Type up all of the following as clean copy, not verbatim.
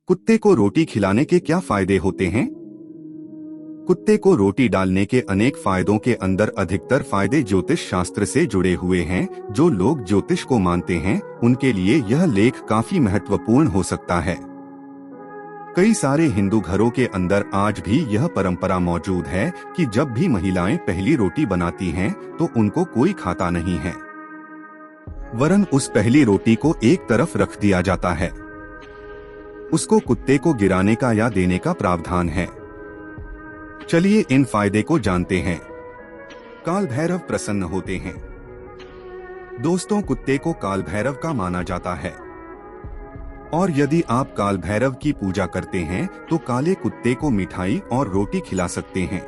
कुत्ते को रोटी खिलाने के क्या फायदे होते हैं? कुत्ते को रोटी डालने के अनेक फायदों के अंदर अधिकतर फायदे ज्योतिष शास्त्र से जुड़े हुए हैं। जो लोग ज्योतिष को मानते हैं उनके लिए यह लेख काफी महत्वपूर्ण हो सकता है। कई सारे हिंदू घरों के अंदर आज भी यह परंपरा मौजूद है कि जब भी महिलाएं पहली रोटी बनाती हैं तो उनको कोई खाता नहीं है, वरन उस पहली रोटी को एक तरफ रख दिया जाता है। उसको कुत्ते को गिराने का या देने का प्रावधान है। चलिए इन फायदे को जानते हैं। काल भैरव प्रसन्न होते हैं। दोस्तों, कुत्ते को काल भैरव का माना जाता है और यदि आप काल भैरव की पूजा करते हैं तो काले कुत्ते को मिठाई और रोटी खिला सकते हैं।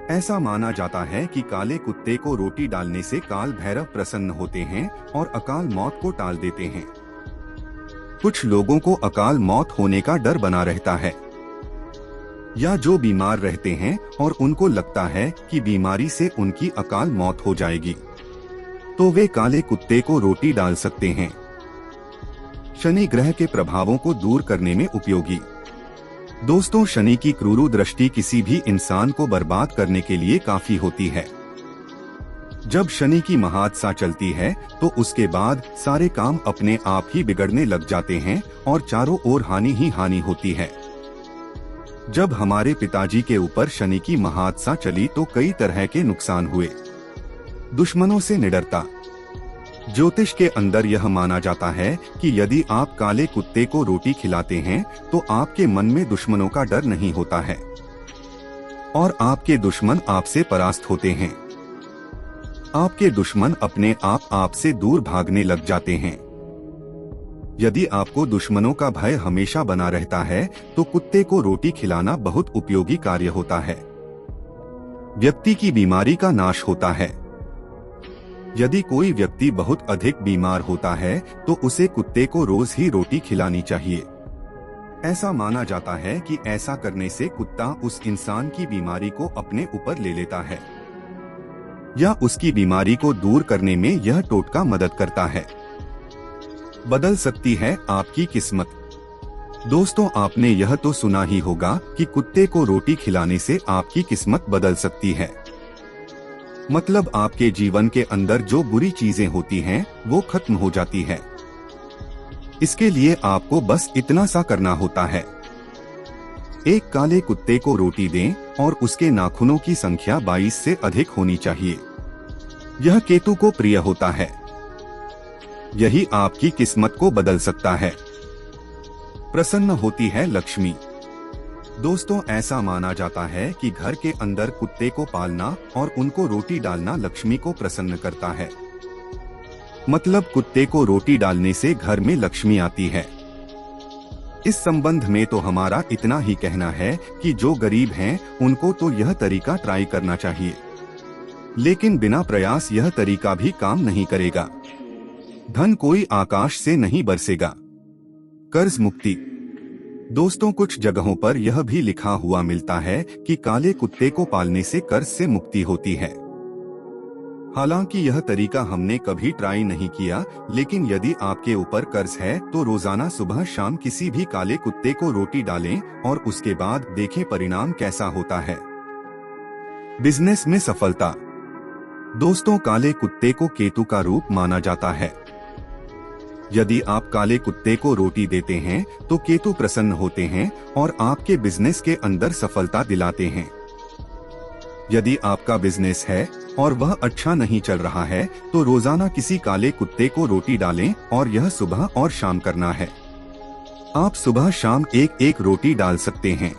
ऐसा माना जाता है कि काले कुत्ते को रोटी डालने से काल भैरव प्रसन्न होते हैं और अकाल मौत को टाल देते हैं। कुछ लोगों को अकाल मौत होने का डर बना रहता है, या जो बीमार रहते हैं और उनको लगता है कि बीमारी से उनकी अकाल मौत हो जाएगी, तो वे काले कुत्ते को रोटी डाल सकते हैं। शनि ग्रह के प्रभावों को दूर करने में उपयोगी। दोस्तों, शनि की क्रूर दृष्टि किसी भी इंसान को बर्बाद करने के लिए काफी होती है। जब शनि की महादशा चलती है तो उसके बाद सारे काम अपने आप ही बिगड़ने लग जाते हैं और चारों ओर हानि ही हानि होती है। जब हमारे पिताजी के ऊपर शनि की महादशा चली तो कई तरह के नुकसान हुए। दुश्मनों से निडरता। ज्योतिष के अंदर यह माना जाता है कि यदि आप काले कुत्ते को रोटी खिलाते हैं तो आपके मन में दुश्मनों का डर नहीं होता है और आपके दुश्मन आपसे परास्त होते हैं। आपके दुश्मन अपने आप से दूर भागने लग जाते हैं। यदि आपको दुश्मनों का भय हमेशा बना रहता है तो कुत्ते को रोटी खिलाना बहुत उपयोगी कार्य होता है। व्यक्ति की बीमारी का नाश होता है। यदि कोई व्यक्ति बहुत अधिक बीमार होता है तो उसे कुत्ते को रोज ही रोटी खिलानी चाहिए। ऐसा माना जाता है कि ऐसा करने से कुत्ता उस इंसान की बीमारी को अपने ऊपर ले लेता है या उसकी बीमारी को दूर करने में यह टोटका मदद करता है। बदल सकती है आपकी किस्मत। दोस्तों, आपने यह तो सुना ही होगा कि कुत्ते को रोटी खिलाने से आपकी किस्मत बदल सकती है। मतलब आपके जीवन के अंदर जो बुरी चीजें होती हैं वो खत्म हो जाती है। इसके लिए आपको बस इतना सा करना होता है। एक काले कुत्ते को रोटी दें और उसके नाखूनों की संख्या 22 से अधिक होनी चाहिए। यह केतु को प्रिय होता है। यही आपकी किस्मत को बदल सकता है। प्रसन्न होती है लक्ष्मी। दोस्तों, ऐसा माना जाता है कि घर के अंदर कुत्ते को पालना और उनको रोटी डालना लक्ष्मी को प्रसन्न करता है। मतलब कुत्ते को रोटी डालने से घर में लक्ष्मी आती है। इस संबंध में तो हमारा इतना ही कहना है कि जो गरीब हैं उनको तो यह तरीका ट्राई करना चाहिए, लेकिन बिना प्रयास यह तरीका भी काम नहीं करेगा। धन कोई आकाश से नहीं बरसेगा। कर्ज मुक्ति। दोस्तों, कुछ जगहों पर यह भी लिखा हुआ मिलता है कि काले कुत्ते को पालने से कर्ज से मुक्ति होती है। हालांकि यह तरीका हमने कभी ट्राई नहीं किया, लेकिन यदि आपके ऊपर कर्ज है तो रोजाना सुबह शाम किसी भी काले कुत्ते को रोटी डालें और उसके बाद देखें परिणाम कैसा होता है। बिजनेस में सफलता। दोस्तों, काले कुत्ते को केतु का रूप माना जाता है। यदि आप काले कुत्ते को रोटी देते हैं तो केतु प्रसन्न होते हैं और आपके बिजनेस के अंदर सफलता दिलाते हैं। यदि आपका बिजनेस है और वह अच्छा नहीं चल रहा है तो रोजाना किसी काले कुत्ते को रोटी डालें और यह सुबह और शाम करना है। आप सुबह शाम एक एक रोटी डाल सकते हैं।